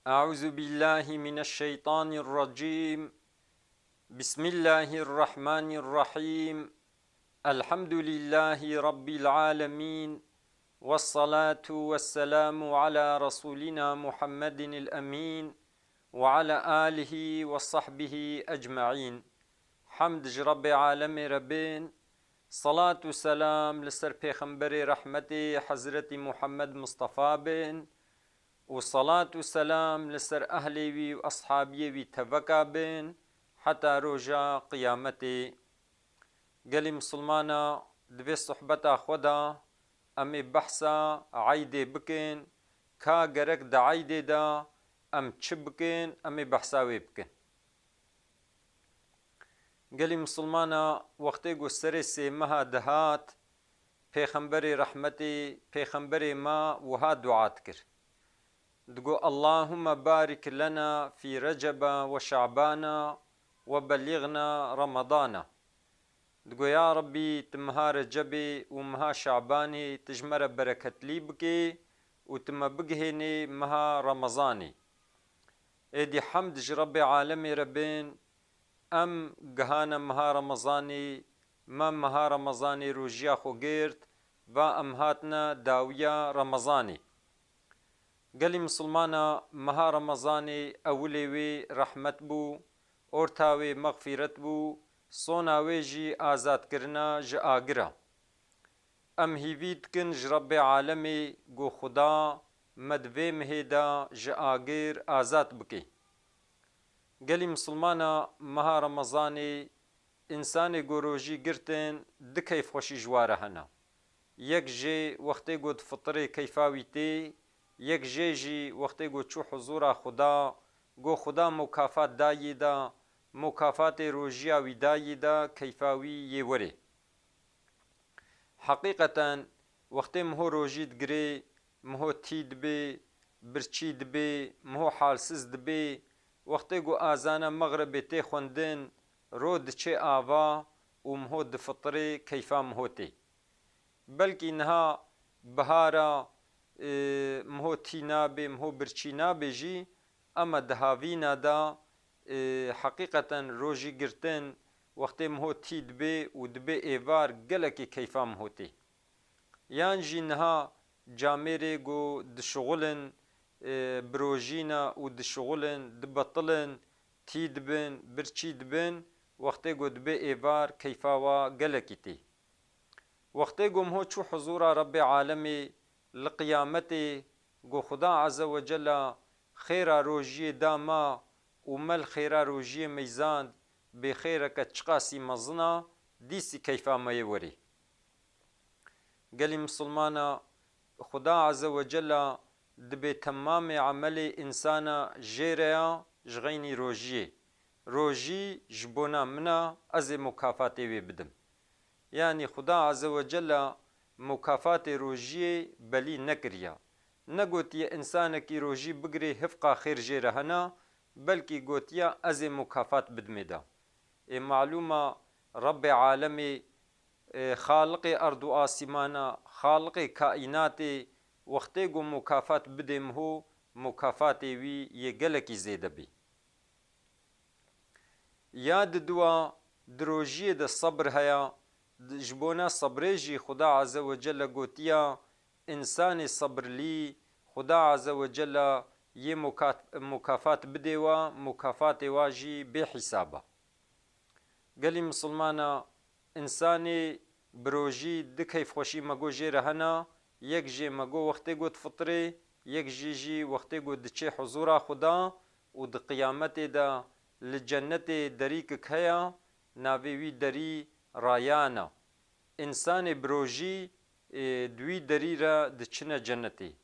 أعوذ بالله من الشيطان الرجيم. بسم الله الرحمن الرحيم. الحمد لله رب العالمين، والصلاة والسلام على رسولنا محمد الأمين وعلى آله وصحبه أجمعين. حمد رب عالم ربين، صلاة وسلام لسر پیغمبر رحمتي حضرت محمد مصطفى بن، وصلاة وسلام لسر أهلي وي وأصحابي وي تبكى بن حتى رجا قيامتي. قالي مسلمانا دبي صحبتا خدا أمي بحثا عايدي بكن كا گرك دا عايدي دا أم چه بكن أمي بحثاوي بكن. قالي مسلمانا وقتي گو سر سي مها دهات پیغمبر رحمتي پیغمبر ما وها دعات كر دقو اللهم بارك لنا في رجب وشعبان وبلغنا رمضان. دقو يا ربي تمها رجبي ومها شعباني تجمر بركة لي بكي وتم بقهني مها رمضاني. ايدي حمد ربي عالمي ربين ام قهانا مها رمضاني ما مها رمضاني روجيا خو گرت و ام هاتنا داويا رمضاني. قالي مسلمانا مها رمضاني أولي وي رحمت بو، أورتاوي مغفرت بو، صوناوي جي آزاد کرنا جي آگرا. ام هيويد كن جرب عالمي گو خدا مدوي مهيدا جي آگر آزاد بكي. قالي مسلمانا مها رمضاني انساني گو روجي گرتن دكيف خوشي جواره هنا. يك جي وقتي گود فطري كيفاوي تي، یک جيجي وقتی گو چو حضور خدا گو خدا مکافات دایی دا، مکافات روژیا وی دایی دا کیفاوی یه وره. حقیقتا وقتی مهو روژید گره مهو تید بی برچید بی مهو حالسز دبی وقتی گو آزانا مغرب تی خوندن رود چه آوا و مهو دفطره کیفا مهو تی بلکی انها بهارا مهو تینا بی مهو برچینا بی جی اما دهاوینا دا حقیقتا روژی گرتن وقتی مهو تید بی و دبی ایوار گلکی کیفا مهو تی یان جی نها جامره گو دشغلن بروژینا و دشغلن دبطلن تید بن برچید بن وقتی گو دبی ایوار کیفا و گلکی تی وقتی گو مهو چو حضور رب عالمی لقيامتي گو خدا عز وجل خيرا روجي داما ومل خيرا روجي ميزان بخيرك تشقاسي مزنا ديسي كيفا ما يوري. قالي مسلمانا خدا عز وجل دبي تمام عمل إنسانا جيريا جغيني روجي جبونا منا أزي مكافاتي ويبدم. يعني خدا عز وجل مکافات روژی بلی نکریا نگوتیا انسان کی روژی بگری حفقا خیر جی رهنا بلکی گوتیا از مکافات بدمیدا. معلومه رب عالمی خالق ارض و آسمانا خالق کائنات وقتی گو مکافات بدم هو مکافات وی یه گلکی زیده بی. یاد دوا دروژی د صبر هیا جبونا صبريجي خدا عز وجل قوتيا إنسان صبر لي خدا عز وجل يه مكافات بديوا مكافات واجي بحسابه. قالي مسلمانا إنساني بروجي دكيف خوشي مگو جي رهنا يك جي مگو وقتي قد فطري يك جي وقتي قد دچه حضورا خدا و د قيامت دا لجنت دريك كهيا ناوي دري رایانا انسان بروژی دوی دری را دچنه جنتی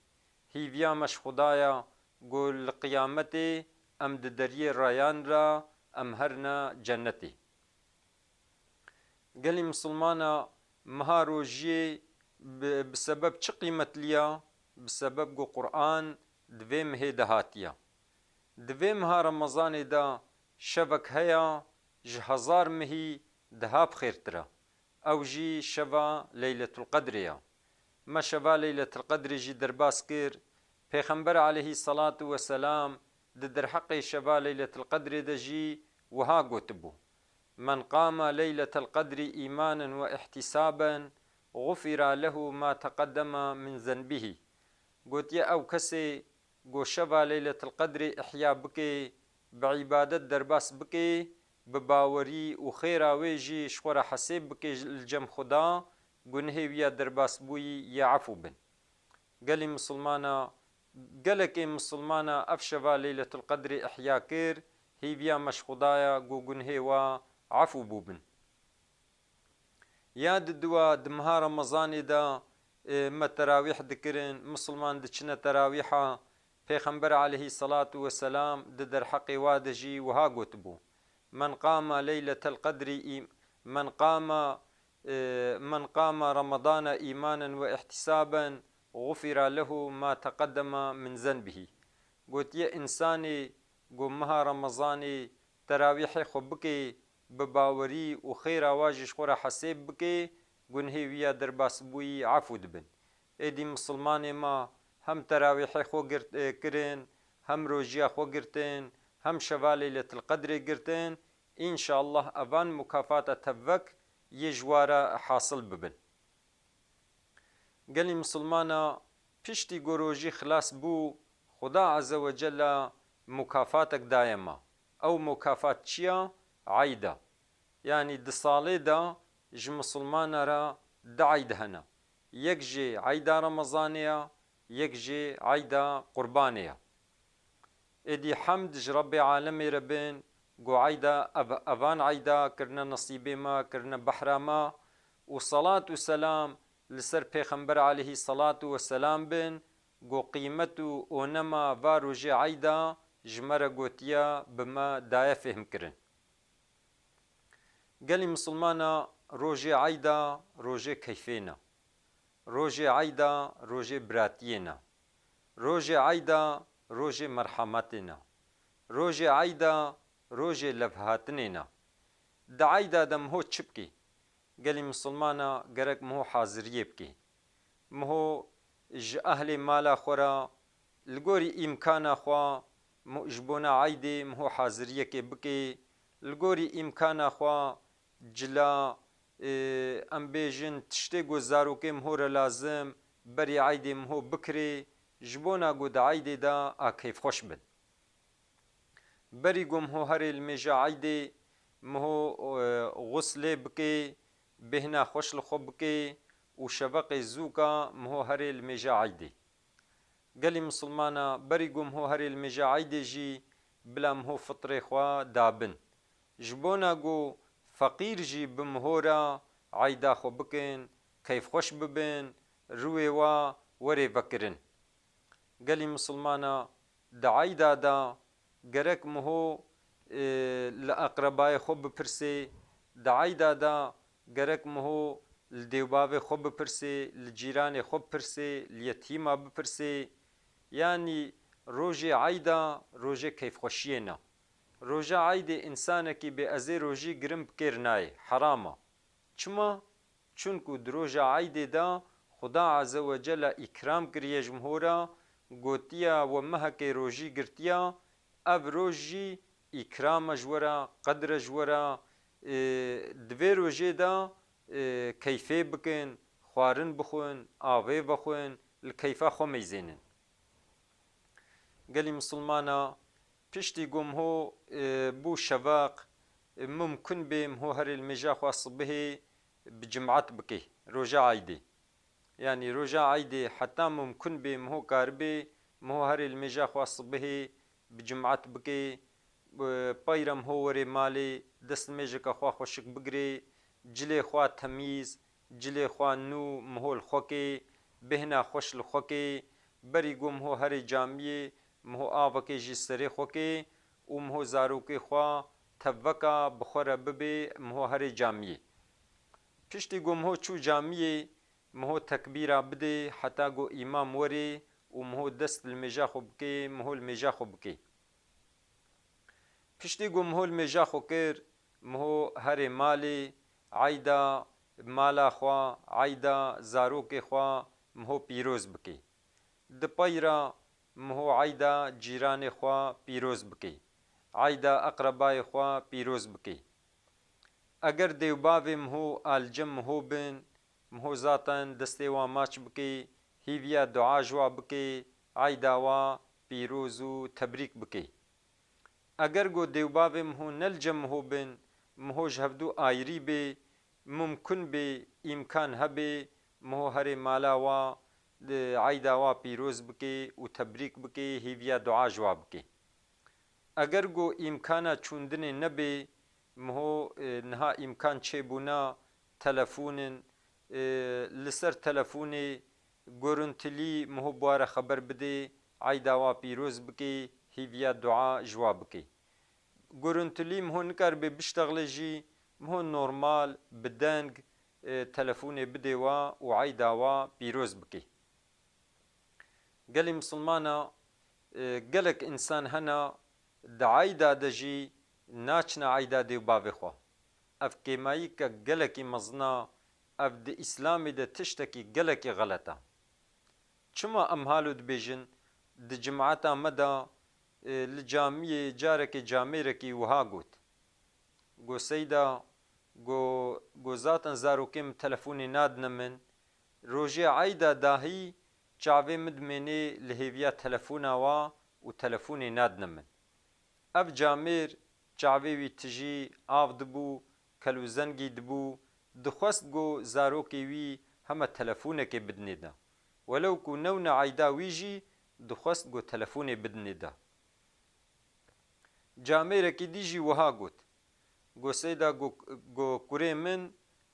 هیویا مش خدایا گل قیامتی ام د دری رایان را ام هرنا جنتی. قالی مسلمانا مها روژی بسبب چه قیمت لیا بسبب گو قرآن دوی مهی دهاتیا دوی مها رمضان دا شبک هیا جهزار مهی دهاب خيرترا او جي شفا ليلة القدر ما شفا ليلة القدر جي درباس كير پیغمبر عليه الصلاة والسلام در حق شبا ليلة القدر دجي وها قوتبو من قام ليلة القدر إيمانا واحتسابا غفر له ما تقدم من ذنبه قلت يا أو كسي قو شبا ليلة القدر إحيا بكي بعبادة درباس بكي بباوري وخيرا ويجي شخورا حسيب بكي الجم خدا قنهي ويا درباس بوي يا عفو بن قالي مسلمانا قالك مسلمانا أفشبا ليلة القدر إحيا كير هي بيا مش خدايا قو قنهي و عفو بوبن ياد دوا دمها رمضان دا ما تراويح ذكرن مسلمان دچنا تراويحا پیغمبر عليه الصلاة والسلام در حق وادجي وها قتبو من قام ليلة القدر من قام رمضان إيمانا واحتسابا غفر له ما تقدم من ذنبه قلت يا إنساني قمها رمضاني تراويح خبكي بباوري وخير واجش خورا حسيب بكي قنهي ويا درباس بوي عفو دبن ايدي مسلماني ما هم تراويح خو كرن هم روجيا خو قرتين هم شبا ليلة القدر قرتين إن شاء الله أفان مكافاة تبك يجوارا حاصل ببن قالي مسلمانا پشتی گروجی خلاص بو خدا عز وجل مكافاتك دائما او مكافات چيا عيدا يعني دصالي دا ج مسلمان را دعيد هنا يك جي عيدا رمضانيا يك جي عيدا قربانيا ادي حمد ج رب عالمي ربين قو عيدا افان عيدا كرنا نصيبي ما كرنا بحراما وصلاة وسلام لسر پیغمبر عليه الصلاة والسلام بن قو قيمتو اونما وارو جي عيدا جمرة قوتيا بما دايا فهم كرن قالي مسلمانا روجي عيدا روجي كيفينا روجي عيدا روجي براتينا روجي عيدا روجي مرحمتنا روجي عيدا روجي لفهاتننا دا عيدا دم هو تشبكي قالي مسلمانا قرق مهو حاضرية بكي مهو أهل مالا خورا لقوري إمكانا خوا جبونا عيدي مهو حاضرية كي بكي لقوري إمكانا خوا جلا ام بيجن تشتي گزارو كي مهور لازم بري عيدي مهو بكري جبونا قد عيدي دا كيف خوش بن بري قو مهو هري الميجا عيدي مهو غسلي بكي بهنا خوش لخو بكي وشبق زوكا مهو هري الميجا عيدي قالي مسلمانا بري قو مهو هري الميجا عيدي جي بلا مهو فطري خوا دابن جبونا قو فقير جي بمهورا عيدا خو بكن كيف خوش ببن روي وا وري بكرن قالي مسلمانا دا عيدا دا قرك مهو لأقرباي خو بپرسي دا عيدا دا قرك مهو لديوباوي خو بپرسي لجيراني خو بپرسي اليتيمة بپرسي يعني روجي عيدا روجي كيف خوشينا روجا عيدي إنسانكي بأزي روجي قرم بكير ناي حراما چما چونكو دروجا عيدي دا خدا عز وجل إكرام كريه جمهورا قوتيا ومهكي روجي قرتيا أب روجي إكرام جورا قدر جورا دوي روجي دا كيفي بكن خوارن بخون آوي بخون الكيفا خو ميزينن قالي مسلمانا پشتی گم هو بو شواق ممكن بهم هو هر المجا خاص به بجمعت بكي روجا عيدي يعني روجا عيدي حتى ممكن بهم هو كاربي مو هر المجا خاص به بجمعت بكي بايرم هو وري مالي دست مجا خوا خوشك بگري جلي خوا تمييز جلي خوا نو مهول خوكي بهنا خوش الخوكي بري گم هو هر جامعي مهو آوكي جي سري خوكي ومهو زاروكي خوا تبكا بخورا ببي مهو هري جامعي پشتي گو مهو چو جامعي مهو تكبيرا بدي حتى گو امام وري ومهو دست المجا خوبكي مهو المجا خوبكي پشتي گو مهو المجا خوكر مهو هري مالي عيدا مالا خوا عيدا زاروكي خوا مهو بيروز بكي دپايرا مهو عیدا جیرانی خوا پیروز بکی عیدا اقربای خوا پیروز بکی اگر دیوباوی مهو الجم مهو بن مهو ذاتن دستی و ماچ بکی هیویا دعا جوا بکی عیدا و پیروز و تبریک بکی اگر گو دیوباوی مهو نلجم مهو بن مهو جهبدو آیری بی ممکن بی امکان هبی مهو هر مالا و عیدا و پیروز بکی و تبریک بکی هیویا دعا جوا بکی اگر گو امکانا چوندن نبی مهو نها امکان چه بونا تلفون لسر تلفون گورنتلی مهو بواره خبر بده عیدا و پیروز بکی هیویا دعا جوا بکی گورنتلی مهو نکر به بشتغل جی مهو نورمال بدنگ تلفون بده و عیدا و پیروز بکی گلی مسلمانا گلک انسان هنا دعایدا دجی ناچنا عیدا دیو باوی خوا اف کیمایی که گلکی مزنا اف د اسلامی ده تشتکی گلکی غلطه چما امهالو دبیجن د جماعتا مدا لجامی جارک جامی رکی وها گوت گو سیدا گو ذاتن زاروکیم تلفونی ناد نمن روژه عیدا داهی چاوی مدمنی لهیویا تلفونا و تلفونی ناد نمن اف جامیر چاوی وی تجی آف دبو کلو زنگی دبو دخواست گو زاروکی وی همه تلفونه که بدنیده ولو کو نون عیدا ویجی دخواست گو تلفونه بدنیده جامیر کی دیجی وها گوت گو سیدا گو کوری من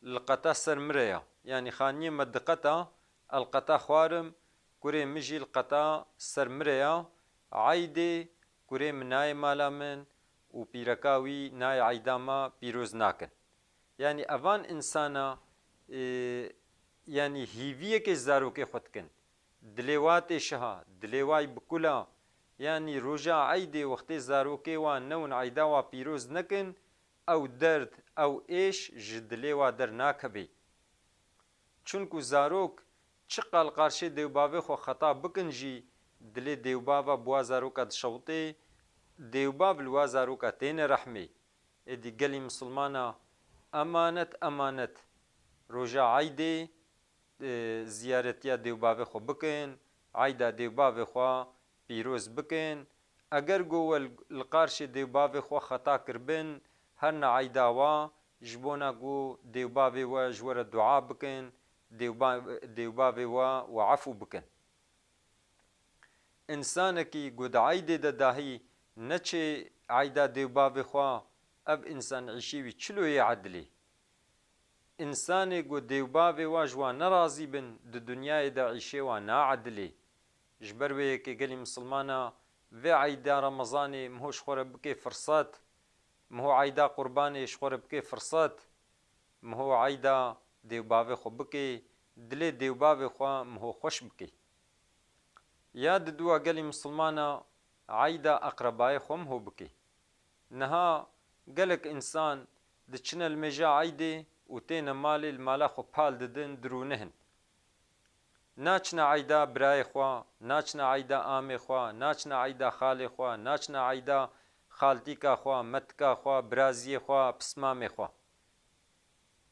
لقطه سر مریا یعنی خانی مدقطه القطه خوارم کوری مجی القطه سر مریا عیده کوری منای مالا من و پیرکاوی نای عیدا ما پیروز ناکن یعنی اوان انسانا یعنی هیویه که زاروکه خود کن دلیوات شها دلیوای بکلا یعنی روژا عیده وقتی زاروکه و نون عیدا و پیروز نکن او درد او ایش جدلیوا در ناکبی چونکو زاروک چقال قارشه دیوباوی خو خطا بکن جی دلی دیوباوا بوا زاروکا دشوطه دیوباب لوا زاروکا تین رحمی ادی گلی مسلمانا امانت روژا عیده زیارتیا دیوباوی خو بکن عیدا دیوباوی خو پیروز بکن اگر گو القارش دیوباوی خو خطا کربن هر عیدا و جبونا گو دیوباوی و جور دعا بکن دیوباوی و عفو بکن انسان کی گو عیده ده داهی نچه عیدا دیوباوی خو اب انسان عیشیوی چلوی عدلی انسان گو دیوباوی و جوا نرازی بن د دنیای دا عیشه و نا عدلی جبروی که گلی مسلمانا و عیدا رمضانی مهوش خوره بکی فرصت مهو عیدا قربانی شخوره بکی فرصت مهو عیدا دیوباوی خو بکی دلی دیوباوی خو مهو خوش بکی یاد دوا گلی مسلمانا عیدا اقربای خو مهو بکی نها گلک انسان د چنل مجا عیده و تین مالی المالا خو پال ددن درونهن ناچنا عیدا برای خوا ناچنا عیدا آمی خوا ناچنا عیدا خالی خوا ناچنا عیدا خالتیکا خوا متکا خوا برازی خوا پسمامی خوا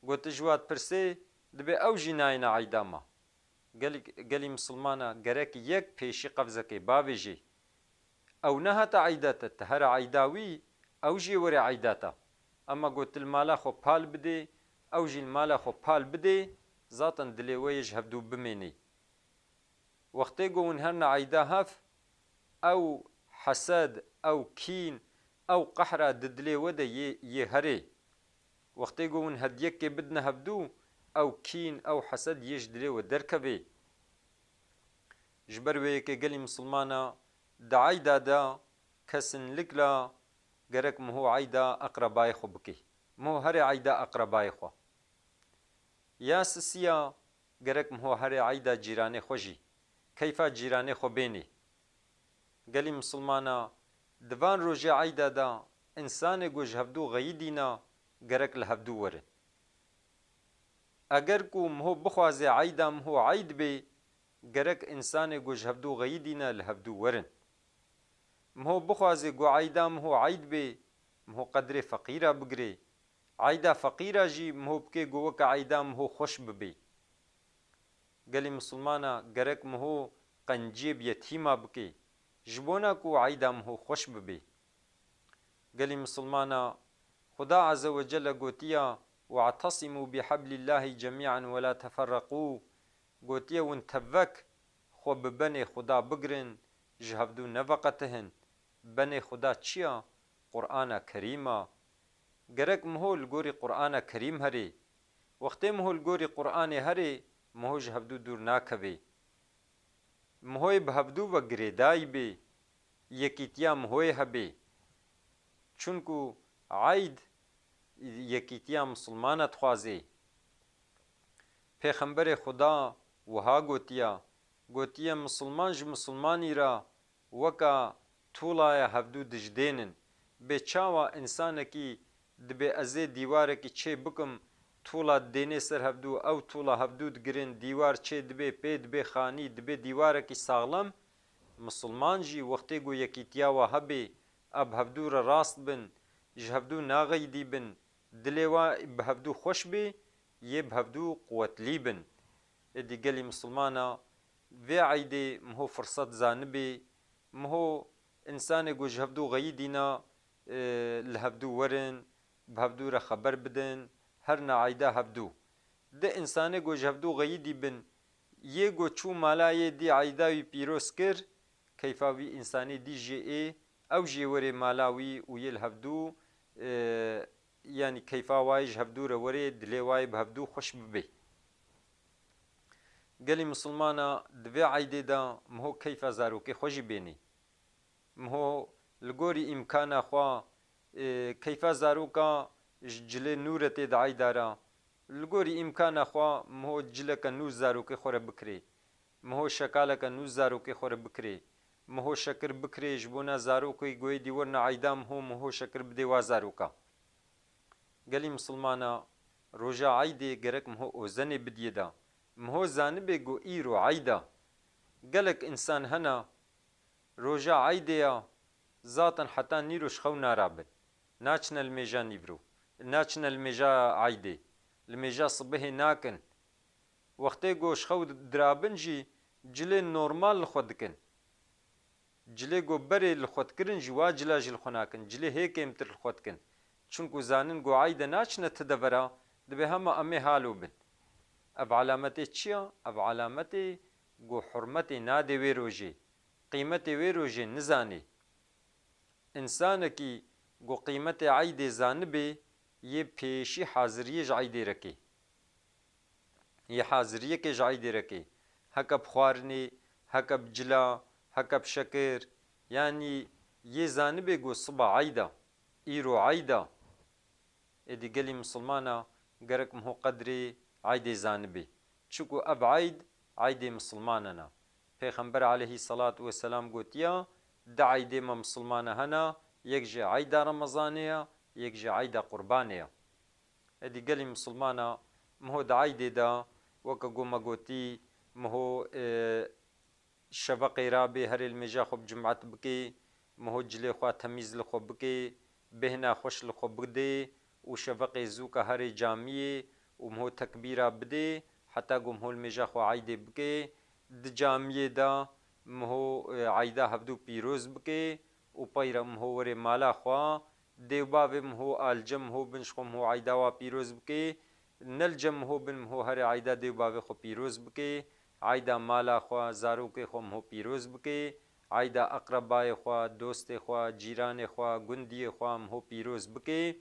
گوت جواد پرسی دبی او جناینا عیدا ما گلی مسلمانا گرک یک پیشی قفزه که باوی جی او نه تا عیداتا تهر عیداوی او جی وری عیداتا اما گوت المالا خو پال بده او جی المالا خو پال بده ذاتن دلیویج هفدو بمینی وقتی گون هر عیدا هف او حسد او کین او قحره ددلی وده یه هره وقتی گون هدیک که بدن هفدو او کین او حسد یش دلی و درکبه جبروی که گلی مسلمانا دا عیدا دا کسن لگلا گرک مهو عیدا اقربای خو بکی مهو هر عیدا اقربای خو یا سسیا گرک مهو هر عیدا جیرانه خوشی کیفا جیرانه خو بینی گلی مسلمانا دوان روژه عیدا دا انسان گوش هفدو غیدینا گرک لهفدو وره اگر کو مهو بخوازه عیدا مهو عید بی gerek insanê got ji hevdû xeyîdîne li hevdû werin. Miho bixwaze got eyda miho eyd bê, miho qedrê feqîra bigire. Eyda feqîra jî miho bike got weke eyda miho xweş bibe. Gelê misilmana gerek miho qenciyê bi yetîma bike ji bona ku eyda miho xweş bibe. Gelê misilmana Xuda Azze ve Celle gotiya وَاعْتَصِمُوا بِحَبْلِ اللّٰهِ جَمِيعًا وَلَا تَفَرَّقُوا gotiye hûn tevvek xwe bi benê Xuda bigirin ji hevdû neveqetihin. Benê Xuda çi ya? Qur'ana Kerîm a. Gerek miho li gorî Qur'ana Kerîm herê. Wextê miho li gorî Qur'anê herê, miho ji hevdû dûr nakeve. Mihoyê bi hevdû ve girêdayî bê, yekîtiya mihoyê hebe. Çunku eyd yekîtiya misilmana dixwaze. Pêxemberê Xuda wiha gotiye misilman ji misilmanî ra weka tûlaya hevdû dijdênin. Bê çawa insanekî dibe ez ê dîwarekî çê bikim, tûla didêne ser hevdû, ew tûla hevdû digirin, dîwar çê dibe, pê dibe xanî, dibe dîwarekî saxlem. Misilman jî wextê ku yekîtiya we hebe, ev hevdû re rast bin, ji hevdû naxeyîdîbin, dilê we bi hevdû xweş bê, yê bi hevdû quwetlî bin. Êdî gelê misilmana vê eydê miho firset zanibê, miho insanê ku ji hevdû xeyîdîna li hevdû werin, bi hevdû re xeber bidin, her na eyda hevdû. Di insanê ku ji hevdû xeyîdîbin, yê ku çû mala yê dî eyda wî pîroz kir, keyfa wî insanê dî jê ê, ew jê were mala wî û yê li hevdû yanî keyfa wayê ji hevdû re were, dilê wayê bi hevdû xweş bibe. Gelê misilmana di vê eydê de miho keyfa zarokê xwe jî bêne. Miho li gorî îmkana xwe keyfa zaroka ji cilê nûre tê di eyda ra. Li gorî îmkana xwe miho cileke nû zarokê xwe re bikire. Miho şekaleke nû zarokê xwe re bikire. Miho şekir bikire ji bona zarokê goyê dî werine eyda miho şekir bide wa zaroka. Gelê misilmana roja eydê gerek miho ozenê bidiye da. Miho zanibe ku îro eyda. Gelek insan hene roja eydê ya zaten heta nîroş xew narabin. Naçine li mêja nîvro, naçine li mêja eydê, li mêja sibihê nakin. Wextê ku ji xew dirabin jî cilê normal li xwe dikin. Cilê ku berê li xwe dikirin jî wa cila jî li xwe nakin. Cilê hêkêmtir li xwe dikin. Çunku zanin ku eyde naçine ti de vera, dibe hema em ê halo bin. Ev alametê çi ya? Ev alametê ku hurmetê nade wê rojê, qîmetê wê rojê nizanê. İnsanekî ku qîmetê eydê zanibe, yê pêşî haziriyê ji eydê reke. Yê haziriyekê ji eydê reke. Heke bi xwarinê, heke bi cila, heke bi şekir. Yanî yê zanibe ku siba eyda, îro eyda. Êdî gelê misilmana gerek miho qedrê eydê zanibe. Çunku ev eyd, eydê misilmanan a. Pêxember aleyhissalatu vesselam gotiya di eydê me misilmana hene, yek ji eyda Remezanê ye, yek ji eyda Qurbanê ye. Êdî gelê misilmana miho di eydê de weke ku me gotî miho şeveqê rabe herê li mêja xwe bi cumhet bike, miho cilê xwe temîz li xwe bike, bêhna xweş li xwe bide û şeveqê zûka herê camiyê û miho tekbîra bide heta ku miho li mêja xwe eydê bike. Di camiyê de miho eyda hevdû pîroz bike û peyre miho were mala xwe. Dêwbavê miho alce miho bin ji xwe miho eyda wa pîroz bike. Nelce miho bin miho herê eyda dêwbavê xwe pîroz bike. Eyda mala xwe, zarokê xwe miho pîroz bike. Eyda eqrebayê xwe, dostê xwe, cîranê xwe, gundiyê xwe miho pîroz bike.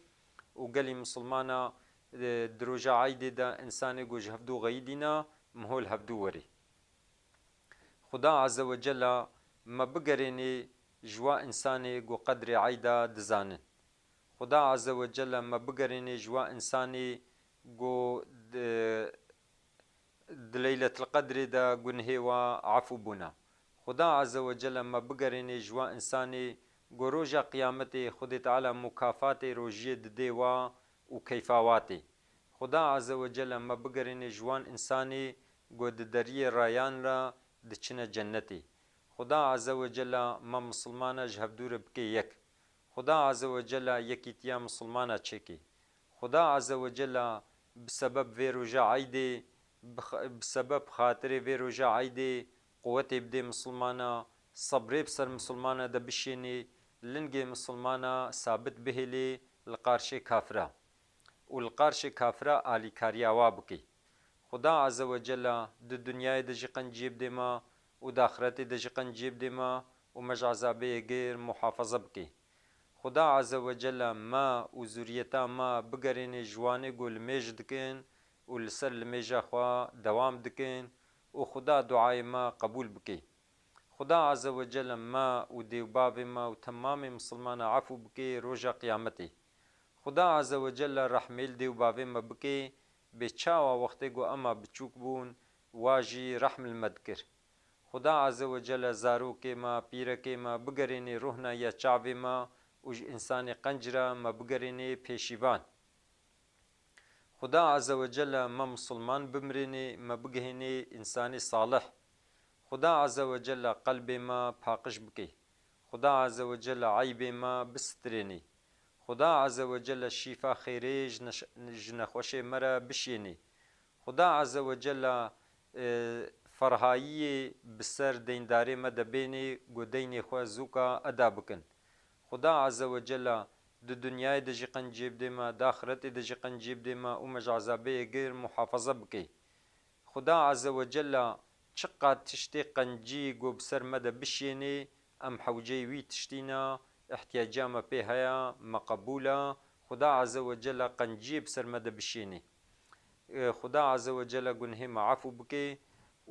û gelê misilmana di roja eydê de insanê ku ji hevdû xeyîdîne miho li hevdû were. Xuda Azze ve Celle me bigerêne ji wa insanê ku qedrê eyda dizanin. Xuda Azze ve Celle me bigerêne ji wa insanê ku di Leyletil Qedrê de gunihê we efû bûne. Xuda Azze ve Celle me bigerêne ji wa insanê ku roja qiyametê Xwedê Teala mûkafatê rojiyê dide we û keyfa watê. Xuda Azze ve Celle me bigerêne ji wan insanê ku di deriyê rayan re دچنە جەنەتێ خدا عەزە وەجەلا مە مسلمانە ji hevdûre bike yek خدا عەزە وەجەلا yekîtiya مسلمانە çêke خدا عەزە وەجەلا bi sebeb vê roja eydê bi sebeb xatirê vê roja eydê quwetê bidê misilmana sebrê bi ser misilmana de bişênê lingê misilmana sabit bihêlê li qarşê kafira û li qarşê kafira alîkariya wa bike خدا عەزە وەجەلا di dunyayê de jî qenciyê bidê me û di axiretê de jî qenciyê bidê me û me ji ezabeyê gêr muhafaza bike خدا عەزە وەجەلا me û zûriyeta me bigerîne ji wanê got li mêj dikin û li ser li mêja xwe dewam dikin û خدا duayê me qebûl bike خدا عەزە وەجەلا me û dêwbavê me û temamê misilmanan efû bike roja qiyametê خدا عەزە وەجەلا rehmê li dêwbavê me bike bê çawa wextê got ema biçûk bûn wa jî rehm li me dikir خدا عەزە وەجەلا zarokê me pîrekê me bigerîne ruhna ya çavê me û ji însanê qenc re me bigerîne pêşîvan خدا عەزە وەجەلا me misilman bimirêne me bigihîne însanê salih خدا عەزە وەجەلا qelbê me paqij bike خدا عەزە وەجەلا eybê me bistirêne خدا عەزە وەجەلا şîfa xêrê ji nexweşê me re bişêne خدا عەزە وەجەلا ferhayiyê bi ser deyndarê me de bêne got deynê xwe zûka eda bikin خدا عەزە وەجەلا di dunyayê de jî qenciyê bidê me di axiretê de jî qenciyê bidê me û me ji ezabeyê gêr muhafaza bike خدا عەزە وەجەلا çi qat tiştê qencî got bi ser me de bişêne em hewceyê wî tiştîna ihtiyaca me pê heya me qebûl e خدا عەزە وەجەلا qenciyê bi ser me de bişêne خدا عەزە وەجەلا gunhê me efû bike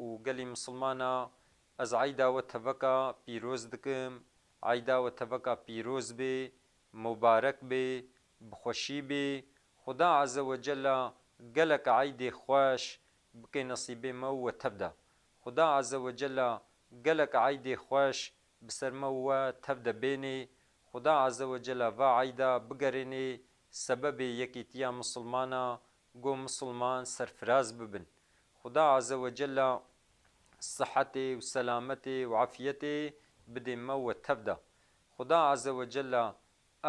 û gelê misilmana ez eyda we teveka pîroz dikim eyda we teveka pîroz bê mubarek bê bi xweşî bê خدا عەزە وەجەلا gelek eydê xweş bike nesîbê me û we tev de خدا عەزە وەجەلا gelek eydê xweş bi ser me û we tev de bênê خدا عەزە وەجەلا va eyda bigerîne sebebê yekîtiya misilmana got misilman serfiraz bibin خدا عەزە وەجەلا sıhetê û selametê û efîyetê bidê me û we tev de خدا عەزە وەجەلا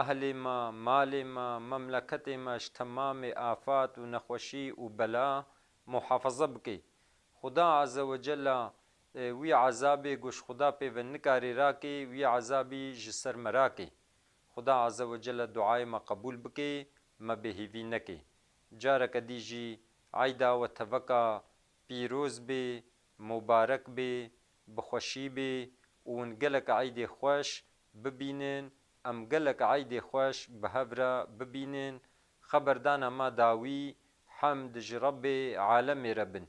ehlê me malê me memleketê me ji temamê afat û nexweşî û bela muhafaza bike خدا عەزە وەجەلا wî ezabê got ji xuda pêve nikarî rakê wî ezabî ji ser me rakê خدا عەزە وەجەلا duayê me qebûl bike me bêhêvî neke careke dî jî eyda we teveka pîroz bê mubarek bê bi xweşî bê û hûn gelek eydê xweş bibînin em gelek eydê xweş bi hev re bibînin xeberdana me dawî hemd ji Rebbê alemê re bin